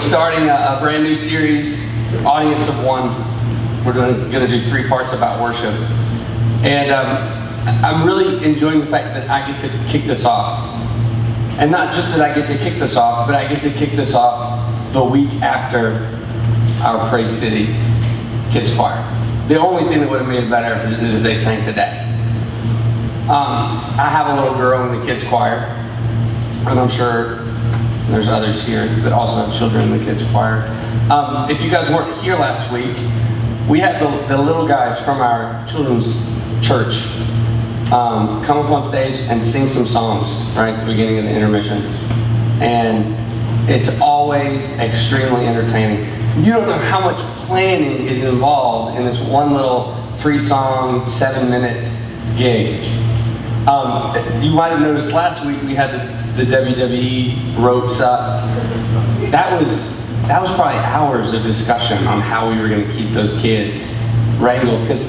We're starting a brand new series, Audience of One. We're going to do 3 parts about worship. And I'm really enjoying the fact that I get to kick this off. And not just that I get to kick this off, but I get to kick this off the week after our Praise City Kids Choir. The only thing that would have made it better is if they sang today. I have a little girl in the kids choir, and I'm sure there's others here that also have children in the kids choir. If you guys weren't here last week, we had the little guys from our children's church come up on stage and sing some songs right at the beginning of the intermission. And it's always extremely entertaining. You don't know how much planning is involved in this one little 3-song, 7-minute gig. You might have noticed last week we had the WWE ropes up. That was probably hours of discussion on how we were going to keep those kids wrangled. Because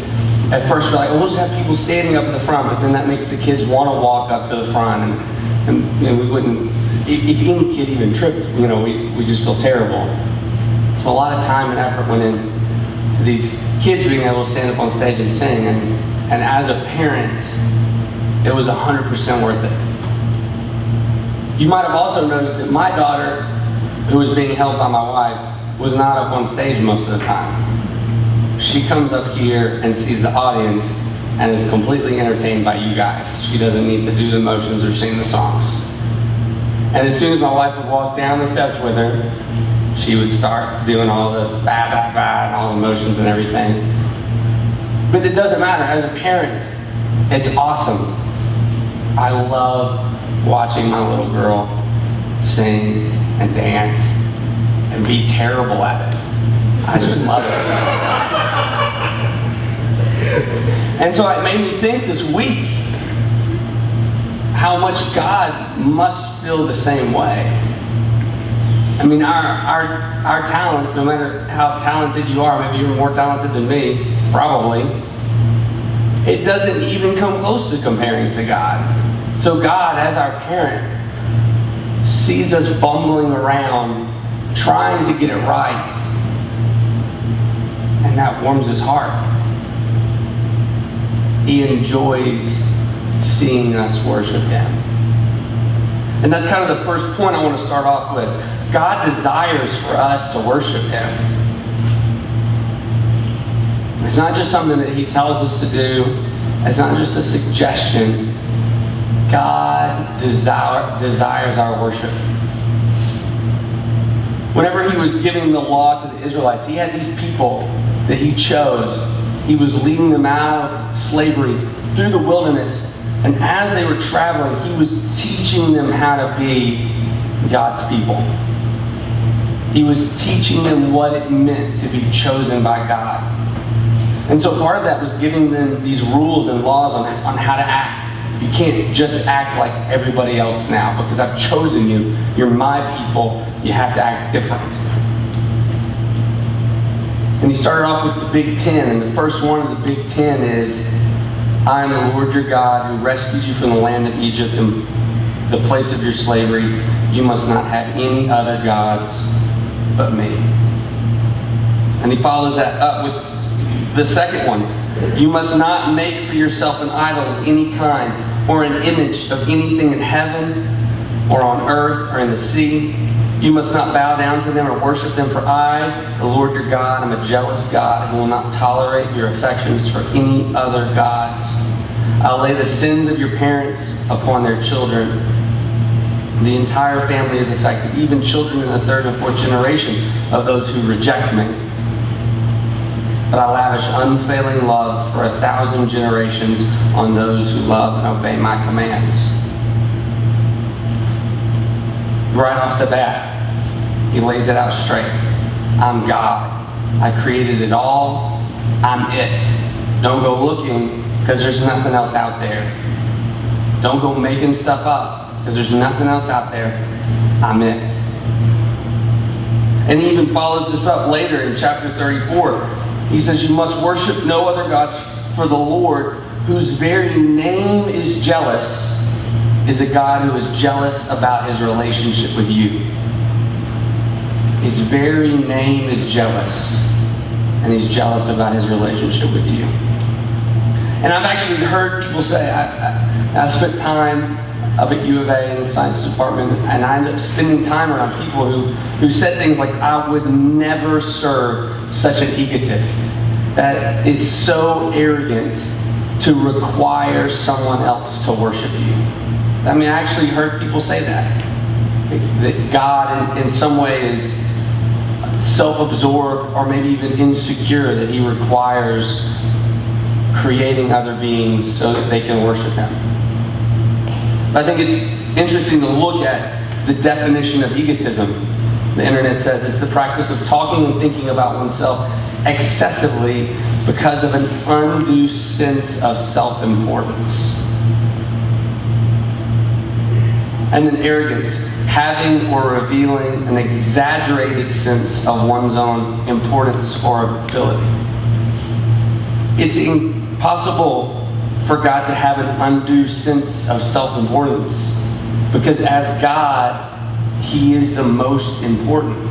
at first we're like, we'll just have people standing up in the front, but then that makes the kids want to walk up to the front, and we wouldn't. If any kid even tripped, we just feel terrible. So a lot of time and effort went into these kids being able to stand up on stage and sing, and as a parent, it was 100% worth it. You might have also noticed that my daughter, who was being held by my wife, was not up on stage most of the time. She comes up here and sees the audience and is completely entertained by you guys. She doesn't need to do the motions or sing the songs. And as soon as my wife would walk down the steps with her, she would start doing all the ba-ba-ba and all the motions and everything. But it doesn't matter. As a parent, it's awesome. I love watching my little girl sing and dance and be terrible at it. I just love it. And so it made me think this week how much God must feel the same way. I mean, our talents, no matter how talented you are, maybe you're more talented than me, probably, it doesn't even come close to comparing to God. So God, as our parent, sees us bumbling around, trying to get it right. And that warms his heart. He enjoys seeing us worship him. And that's kind of the first point I want to start off with. God desires for us to worship him. It's not just something that he tells us to do. It's not just a suggestion. God desires our worship. Whenever he was giving the law to the Israelites, he had these people that he chose. He was leading them out of slavery through the wilderness. And as they were traveling, he was teaching them how to be God's people. He was teaching them what it meant to be chosen by God. And so part of that was giving them these rules and laws on how to act. You can't just act like everybody else now because I've chosen you. You're my people. You have to act different. And he started off with the Big Ten. And the first one of the Big Ten is, I am the Lord your God who rescued you from the land of Egypt and the place of your slavery. You must not have any other gods but me. And he follows that up with the second one. You must not make for yourself an idol of any kind or an image of anything in heaven or on earth or in the sea. You must not bow down to them or worship them, for I, the Lord your God, am a jealous God who will not tolerate your affections for any other gods. I'll lay the sins of your parents upon their children. The entire family is affected, even children in the 3rd and 4th generation of those who reject me. But I lavish unfailing love for 1,000 generations on those who love and obey my commands. Right off the bat, he lays it out straight. I'm God. I created it all. I'm it. Don't go looking because there's nothing else out there. Don't go making stuff up because there's nothing else out there. I'm it. And he even follows this up later in chapter 34. He says, you must worship no other gods, for the Lord, whose very name is jealous, is a God who is jealous about his relationship with you. His very name is jealous. And he's jealous about his relationship with you. And I've actually heard people say, I spent time up at U of A in the science department, and I ended up spending time around people who said things like, I would never serve such an egotist. That it's so arrogant to require someone else to worship you. I mean, I actually heard people say that. That God in some way is self-absorbed or maybe even insecure, that he requires creating other beings so that they can worship him. I think it's interesting to look at the definition of egotism. The internet says it's the practice of talking and thinking about oneself excessively because of an undue sense of self-importance. And then arrogance, having or revealing an exaggerated sense of one's own importance or ability. It's impossible for God to have an undue sense of self-importance because as God, he is the most important.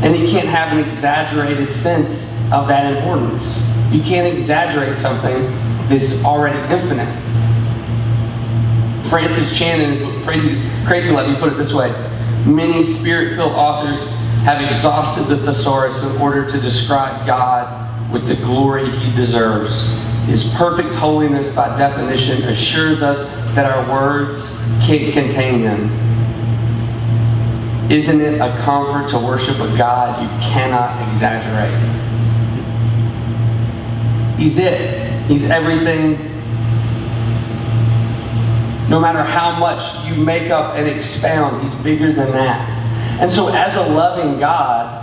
And he can't have an exaggerated sense of that importance. You can't exaggerate something that's already infinite. Francis Chan in his book Crazy Love, he put it this way: many spirit-filled authors have exhausted the thesaurus in order to describe God with the glory he deserves. His perfect holiness, by definition, assures us that our words can't contain him. Isn't it a comfort to worship a God you cannot exaggerate? He's it. He's everything. No matter how much you make up and expound, he's bigger than that. And so as a loving God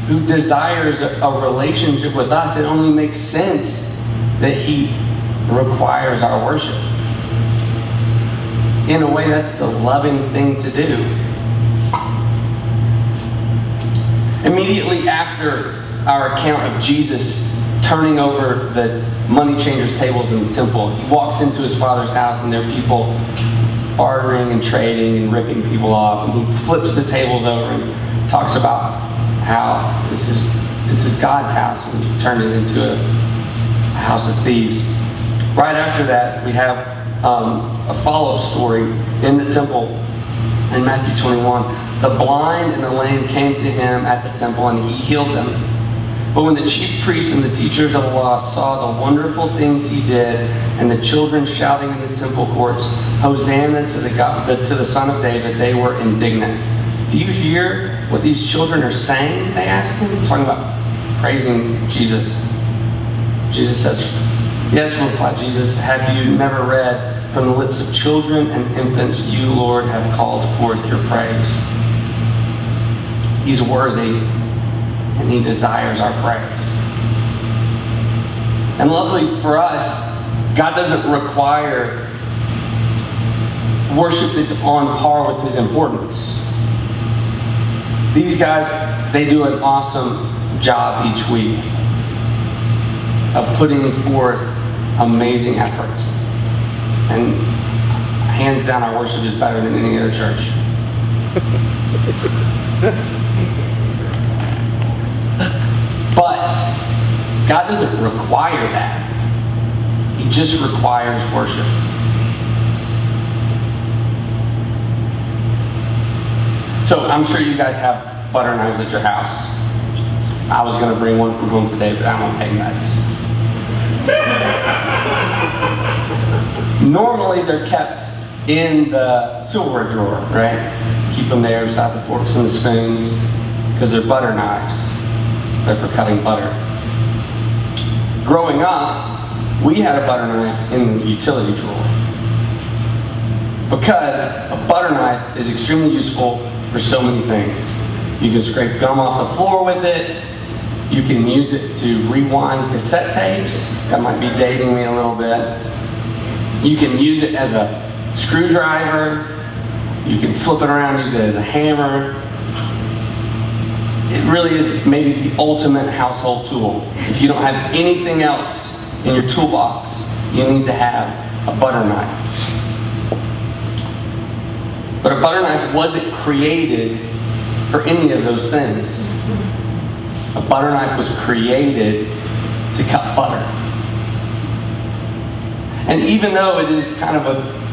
who desires a relationship with us, it only makes sense that he requires our worship. In a way, that's the loving thing to do. Immediately after our account of Jesus turning over the money changers' tables in the temple, he walks into his Father's house and there are people bartering and trading and ripping people off, and he flips the tables over and talks about how this is God's house and he turned it into a house of thieves. Right after that, we have a follow-up story in the temple in Matthew 21. The blind and the lame came to him at the temple and he healed them. But when the chief priests and the teachers of the law saw the wonderful things he did, and the children shouting in the temple courts, Hosanna to the Son of David, they were indignant. Do you hear what these children are saying? They asked him, talking about praising Jesus. Jesus says, yes, replied Jesus, have you never read, from the lips of children and infants you, Lord, have called forth your praise? He's worthy, and he desires our praise. And luckily for us, God doesn't require worship that's on par with his importance. These guys, they do an awesome job each week of putting forth amazing effort. And hands down, our worship is better than any other church. But God doesn't require that. He just requires worship. So I'm sure you guys have butter knives at your house. I was going to bring one from home today, but I don't take knives. Normally they're kept in the silverware drawer, right? Keep them there beside the forks and the spoons because they're butter knives. They're for cutting butter. Growing up, we had a butter knife in the utility drawer because a butter knife is extremely useful for so many things. You can scrape gum off the floor with it. You can use it to rewind cassette tapes. That might be dating me a little bit. You can use it as a screwdriver. You can flip it around, use it as a hammer. It really is maybe the ultimate household tool. If you don't have anything else in your toolbox, you need to have a butter knife. But a butter knife wasn't created for any of those things. A butter knife was created to cut butter. And even though it is kind of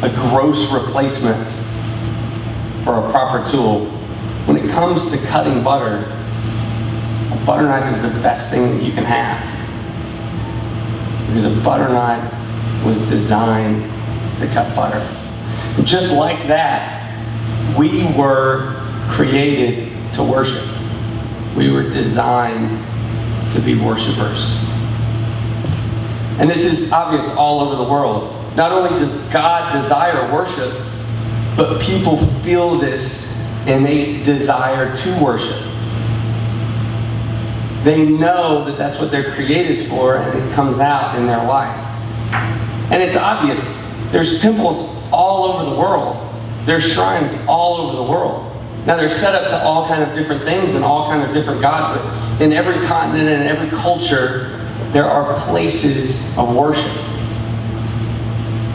a gross replacement for a proper tool, when it comes to cutting butter, a butter knife is the best thing that you can have. Because a butter knife was designed to cut butter. And just like that, we were created to worship. We were designed to be worshipers. And this is obvious all over the world. Not only does God desire worship, but people feel this innate desire to worship. They know that that's what they're created for, and it comes out in their life. And it's obvious. There's temples all over the world. There's shrines all over the world. Now they're set up to all kind of different things and all kind of different gods, but in every continent and every culture, there are places of worship.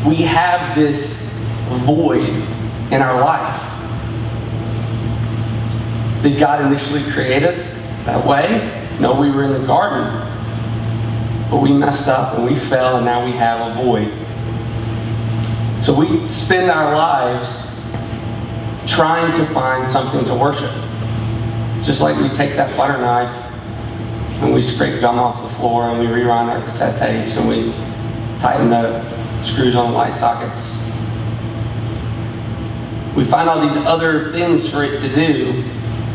We have this void in our life. Did God initially create us that way? No, we were in the garden. But we messed up and we fell, and now we have a void. So we spend our lives trying to find something to worship. Just like we take that butter knife and we scrape gum off the floor and we rerun our cassette tapes and we tighten the screws on the light sockets. We find all these other things for it to do,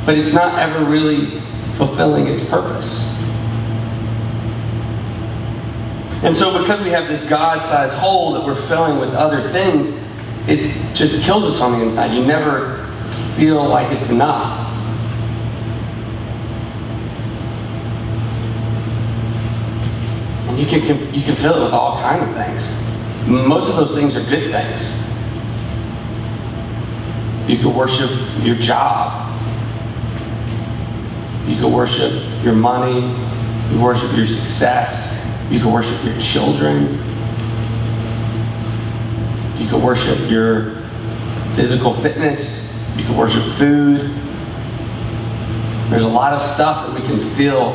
but it's not ever really fulfilling its purpose. And so because we have this God-sized hole that we're filling with other things, it just kills us on the inside. You never feel like it's enough. And you can fill it with all kinds of things. Most of those things are good things. You could worship your job. You could worship your money. You could worship your success. You could worship your children. You could worship your physical fitness. You could worship food. There's a lot of stuff that we can fill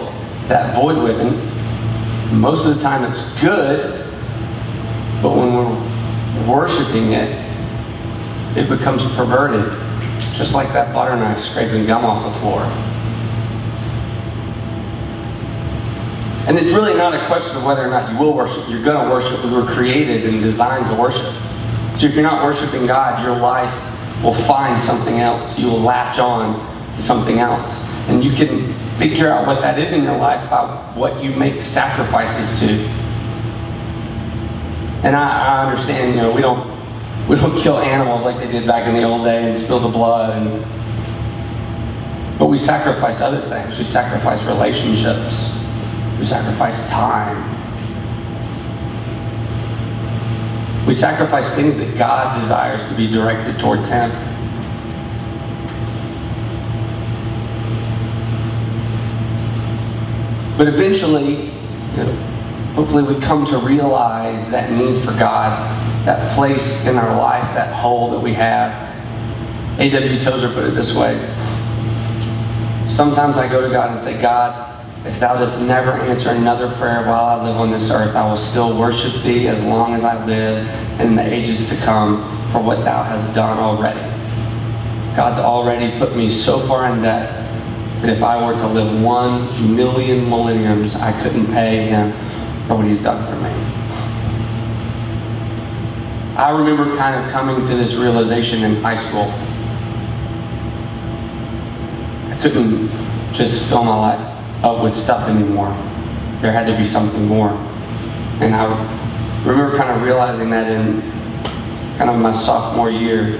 that void with. And most of the time it's good, but when we're worshiping it, it becomes perverted. Just like that butter knife scraping gum off the floor. And it's really not a question of whether or not you will worship. You're going to worship. We were created and designed to worship. So if you're not worshiping God, your life will find something else. You will latch on to something else. And you can figure out what that is in your life by what you make sacrifices to. And I understand, we don't kill animals like they did back in the old day and spill the blood. But we sacrifice other things. We sacrifice relationships. We sacrifice time. We sacrifice things that God desires to be directed towards Him. But eventually, hopefully we come to realize that need for God, that place in our life, that hole that we have. A.W. Tozer put it this way. Sometimes I go to God and say, God, if thou dost never answer another prayer while I live on this earth, I will still worship thee as long as I live and in the ages to come for what thou hast done already. God's already put me so far in debt that if I were to live 1 million millenniums, I couldn't pay him for what he's done for me. I remember kind of coming to this realization in high school. I couldn't just fill my life up with stuff anymore. There had to be something more. And I remember kind of realizing that in kind of my sophomore year.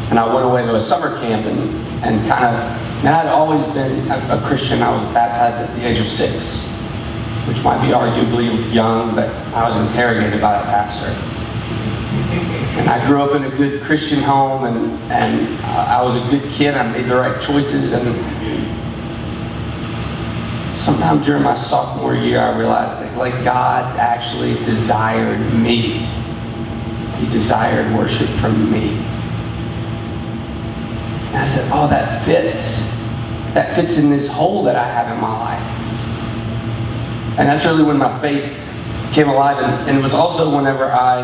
And I went away to a summer camp and kind of, and I'd always been a Christian. I was baptized at the age of 6, which might be arguably young, but I was interrogated by a pastor. And I grew up in a good Christian home, and I was a good kid. I made the right choices, and sometime during my sophomore year, I realized that God actually desired me. He desired worship from me. And I said, oh, that fits. That fits in this hole that I have in my life. And that's really when my faith came alive. And it was also whenever I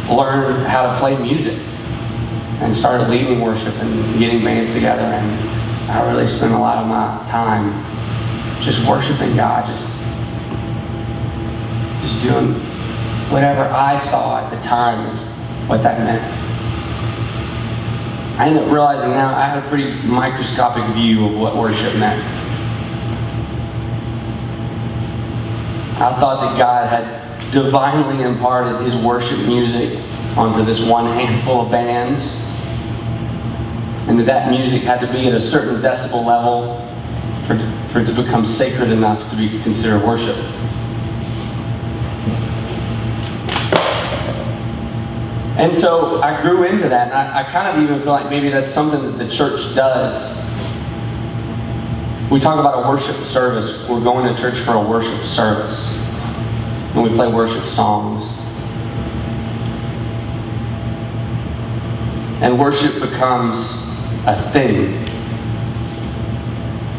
learned how to play music and started leading worship and getting bands together. And I really spent a lot of my time just worshiping God, just doing whatever I saw at the time was what that meant. I ended up realizing now I had a pretty microscopic view of what worship meant. I thought that God had divinely imparted His worship music onto this one handful of bands, and that music had to be at a certain decibel level for it to become sacred enough to be considered worship. And so I grew into that, and I kind of even feel like maybe that's something that the church does. We talk about a worship service. We're going to church for a worship service. And we play worship songs. And worship becomes a thing.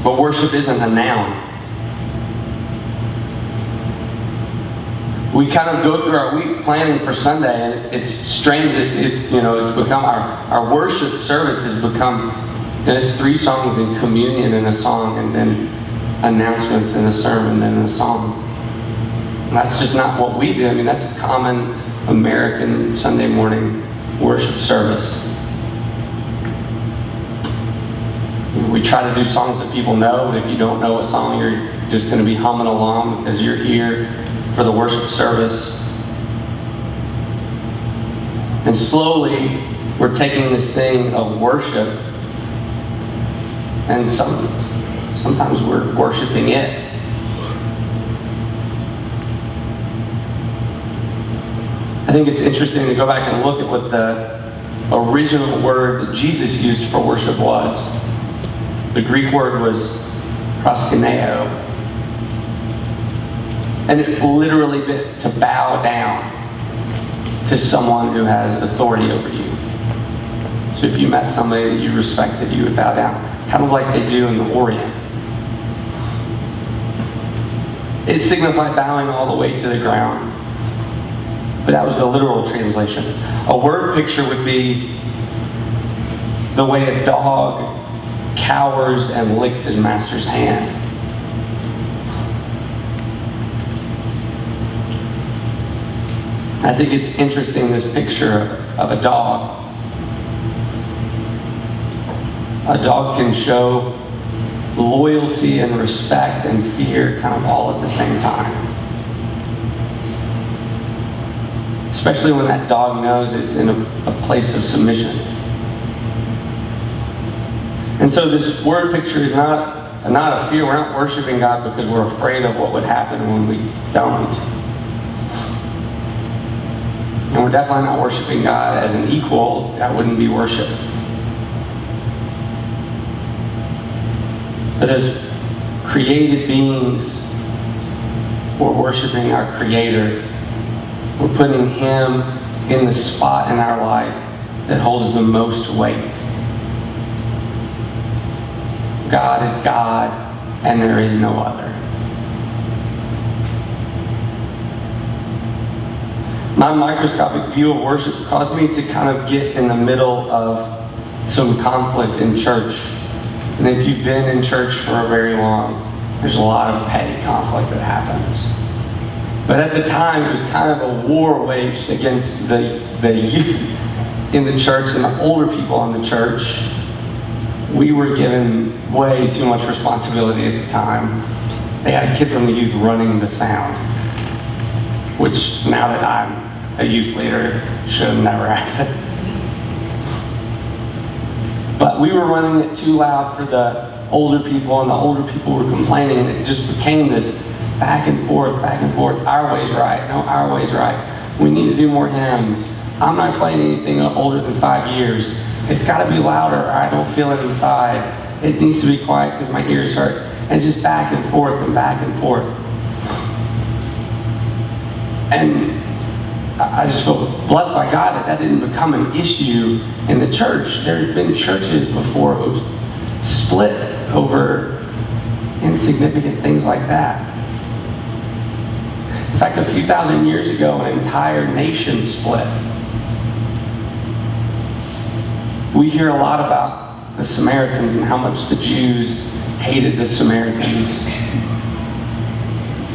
But worship isn't a noun. We kind of go through our week planning for Sunday, and it's strange that it's become our worship service has become, it's 3 songs in communion and a song, and then announcements and a sermon and a song. And that's just not what we do. I mean, that's a common American Sunday morning worship service. We try to do songs that people know, but if you don't know a song, you're just going to be humming along because you're here for the worship service. And slowly, we're taking this thing of worship, and sometimes we're worshiping it. I think it's interesting to go back and look at what the original word that Jesus used for worship was. The Greek word was proskuneo. And it literally meant to bow down to someone who has authority over you. So if you met somebody that you respected, you would bow down. Kind of like they do in the Orient. It signified bowing all the way to the ground. But that was the literal translation. A word picture would be the way a dog cowers and licks his master's hand. I think it's interesting, this picture of a dog. A dog can show loyalty and respect and fear kind of all at the same time. Especially when that dog knows it's in a place of submission. And so this word picture is not a fear. We're not worshiping God because we're afraid of what would happen when we don't. And we're definitely not worshiping God as an equal. That wouldn't be worship. But as created beings, we're worshiping our Creator. We're putting Him in the spot in our life that holds the most weight. God is God, and there is no other. My microscopic view of worship caused me to kind of get in the middle of some conflict in church. And if you've been in church for very long, there's a lot of petty conflict that happens. But at the time, it was kind of a war waged against the youth in the church and the older people in the church. We were given way too much responsibility at the time. They had a kid from the youth running the sound, which now that I'm a youth leader, should have never happened. But we were running it too loud for the older people, and the older people were complaining, and it just became this back and forth. Our way's right. No, our way's right. We need to do more hymns. I'm not playing anything older than 5 years. It's got to be louder, or I don't feel it inside. It needs to be quiet because my ears hurt. And just back and forth and back and forth. And I just feel blessed by God that didn't become an issue in the church. There's been churches before who've split over insignificant things like that. In fact, a few thousand years ago, an entire nation split. We hear a lot about the Samaritans and how much the Jews hated the Samaritans.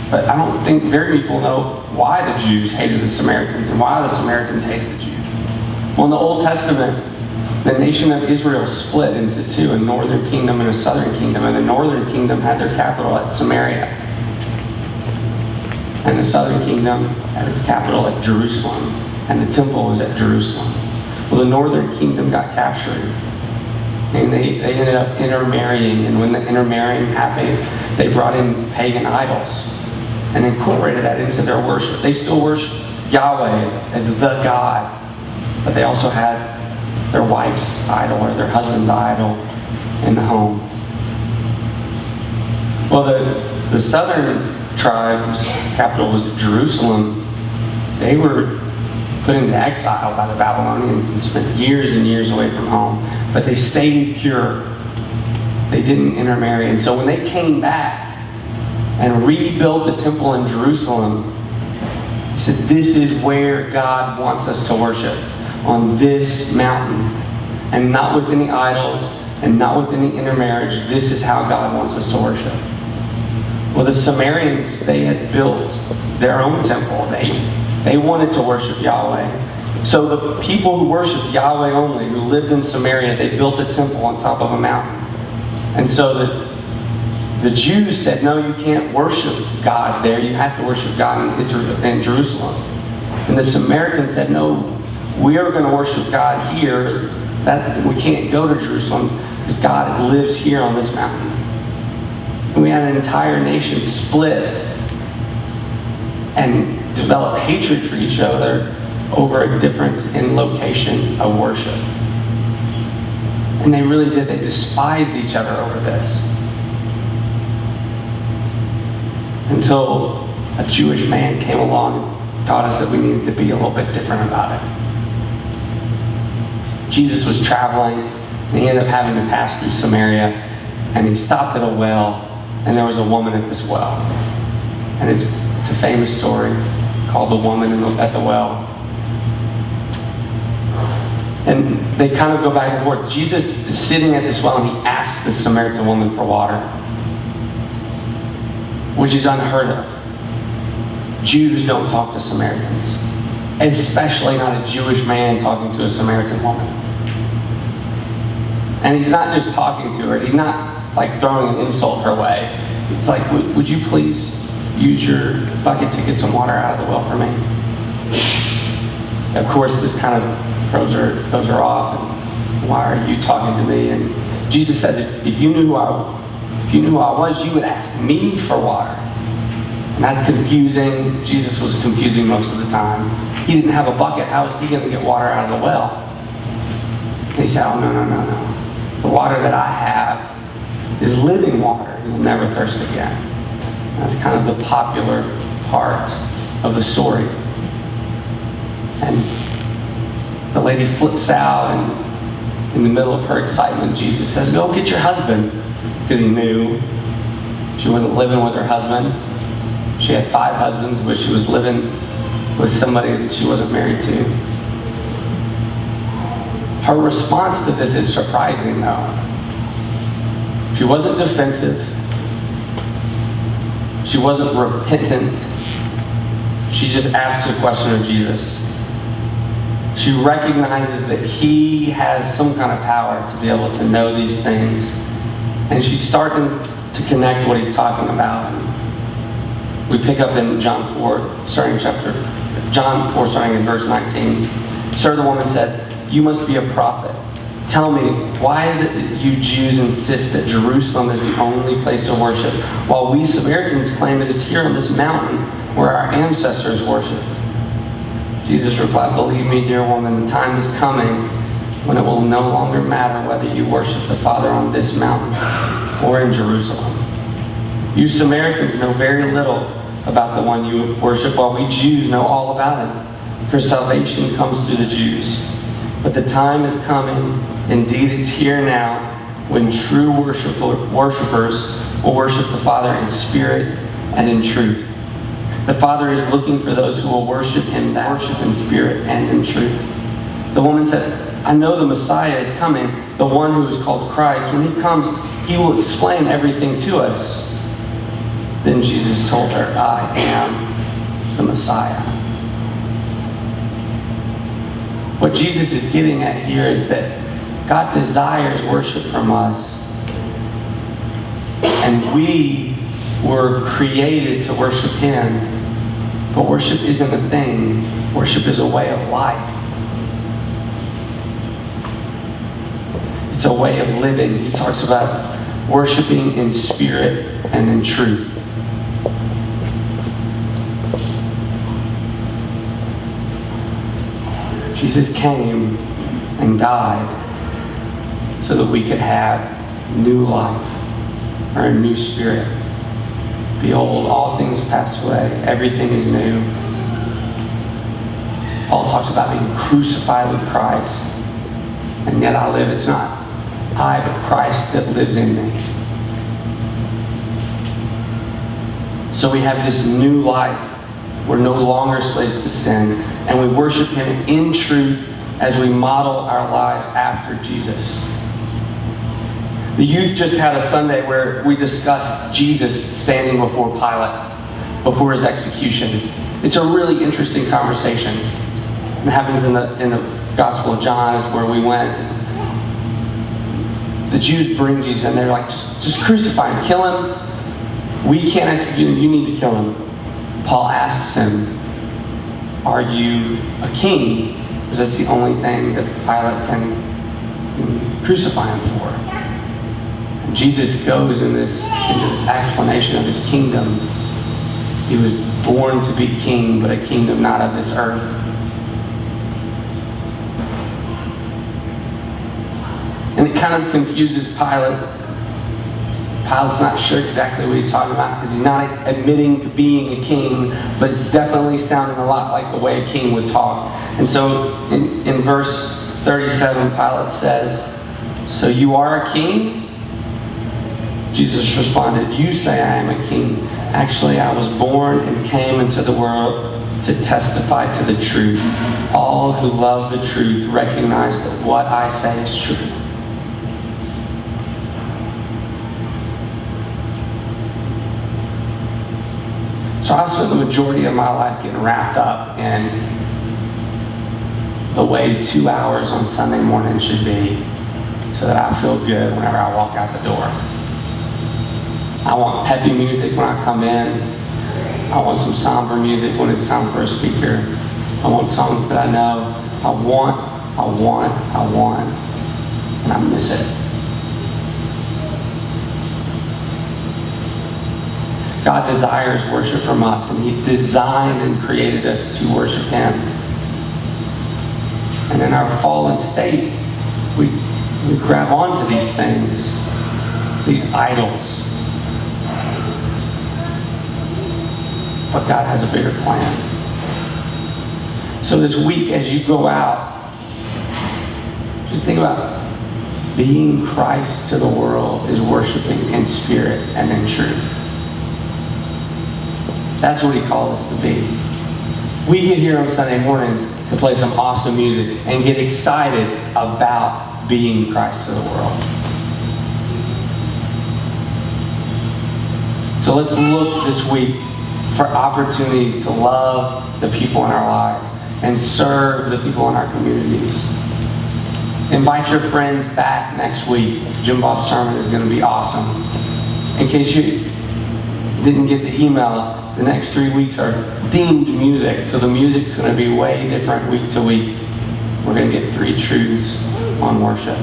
But I don't think very many people know why the Jews hated the Samaritans and why the Samaritans hated the Jews. Well, in the Old Testament, the nation of Israel split into two, a northern kingdom and a southern kingdom. And the northern kingdom had their capital at Samaria. And the southern kingdom had its capital at Jerusalem. And the temple was at Jerusalem. Well, the northern kingdom got captured. And they ended up intermarrying. And when the intermarrying happened, they brought in pagan idols and incorporated that into their worship. They still worship Yahweh as the God, but they also had their wife's idol or their husband's idol in the home. Well, the southern tribes, capital was Jerusalem. They were put into exile by the Babylonians and spent years and years away from home, but they stayed pure. They didn't intermarry. And so when they came back and rebuilt the temple in Jerusalem, he said, this is where God wants us to worship, on this mountain, and not with any idols, and not with any intermarriage. This is how God wants us to worship. Well, the Samaritans, they had built their own temple. They wanted to worship Yahweh. So the people who worshiped Yahweh only, who lived in Samaria, they built a temple on top of a mountain. And so the Jews said, no, you can't worship God there. You have to worship God in Israel, in Jerusalem. And the Samaritans said, no, we are going to worship God here. That we can't go to Jerusalem because God lives here on this mountain. And we had an entire nation split and develop hatred for each other over a difference in location of worship. And they really did. They despised each other over this. Until a Jewish man came along and taught us that we needed to be a little bit different about it. Jesus was traveling, and he ended up having to pass through Samaria, and he stopped at a well, and there was a woman at this well. And it's a famous story. It's called The Woman at the Well. And they kind of go back and forth. Jesus is sitting at this well, and he asks the Samaritan woman for water, which is unheard of. Jews don't talk to Samaritans, especially not a Jewish man talking to a Samaritan woman. And he's not just talking to her. He's not like throwing an insult her way. It's like, would you please use your bucket to get some water out of the well for me? Of course, this kind of throws her off. And why are you talking to me? And Jesus says, if you knew who I was, you would ask me for water. And that's confusing. Jesus was confusing most of the time. He didn't have a bucket. How was he going to get water out of the well? And he said, oh, no. The water that I have is living water. You'll never thirst again. That's kind of the popular part of the story. And the lady flips out, and in the middle of her excitement, Jesus says, go get your husband. Because he knew she wasn't living with her husband. She had 5 husbands, but she was living with somebody that she wasn't married to. Her response to this is surprising, though. She wasn't defensive. She wasn't repentant. She just asked a question of Jesus. She recognizes that he has some kind of power to be able to know these things. And she's starting to connect what he's talking about. We pick up in John 4, starting in verse 19. Sir, the woman said, you must be a prophet. Tell me, why is it that you Jews insist that Jerusalem is the only place of worship, while we Samaritans claim it is here on this mountain where our ancestors worshipped? Jesus replied, believe me, dear woman, the time is coming when it will no longer matter whether you worship the Father on this mountain or in Jerusalem. You Samaritans know very little about the one you worship, while we Jews know all about him. for salvation comes through the Jews. But the time is coming, indeed it's here now, when true worshipers will worship the Father in spirit and in truth. The Father is looking for those who will worship Him, that worship in spirit and in truth. The woman said, I know the Messiah is coming, the one who is called Christ. When He comes, He will explain everything to us. Then Jesus told her, I am the Messiah. What Jesus is getting at here is that God desires worship from us. And we were created to worship Him. But worship isn't a thing. Worship is a way of life. It's a way of living. He talks about worshiping in spirit and in truth. Jesus came and died so that we could have new life, or a new spirit. Behold, all things have passed away. Everything is new. Paul talks about being crucified with Christ. And yet I live. It's not I, but Christ that lives in me. So we have this new life. We're no longer slaves to sin. And we worship Him in truth as we model our lives after Jesus. The youth just had a Sunday where we discussed Jesus standing before Pilate, before His execution. It's a really interesting conversation. It happens in the Gospel of John is where we went. The Jews bring Jesus and they're like, just crucify Him, kill Him. We can't execute Him, you need to kill Him. Paul asks him, are you a king? Because that's the only thing that Pilate can crucify Him for. And Jesus goes into this explanation of His kingdom. He was born to be king, but a kingdom not of this earth. And it kind of confuses Pilate. Pilate's not sure exactly what he's talking about because he's not admitting to being a king, but it's definitely sounding a lot like the way a king would talk. And so in verse 37, Pilate says, so you are a king? Jesus responded, you say I am a king. Actually, I was born and came into the world to testify to the truth. All who love the truth recognize that what I say is true. So I spent the majority of my life getting wrapped up in the way 2 hours on Sunday morning should be so that I feel good whenever I walk out the door. I want peppy music when I come in. I want some somber music when it's time for a speaker. I want songs that I know. I want, and I miss it. God desires worship from us, and He designed and created us to worship Him. And in our fallen state, we grab onto these things, these idols. But God has a bigger plan. So this week, as you go out, just think about being Christ to the world is worshiping in spirit and in truth. That's what He called us to be. We get here on Sunday mornings to play some awesome music and get excited about being Christ to the world. So let's look this week for opportunities to love the people in our lives and serve the people in our communities. Invite your friends back next week. Jim Bob's sermon is going to be awesome. In case you didn't get the email, the next 3 weeks are themed music. So the music's going to be way different week to week. We're going to get 3 truths on worship.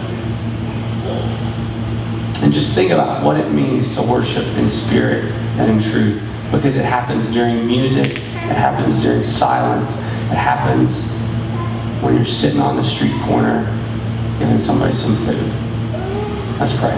And just think about what it means to worship in spirit and in truth. Because it happens during music, it happens during silence, it happens when you're sitting on the street corner giving somebody some food. Let's pray.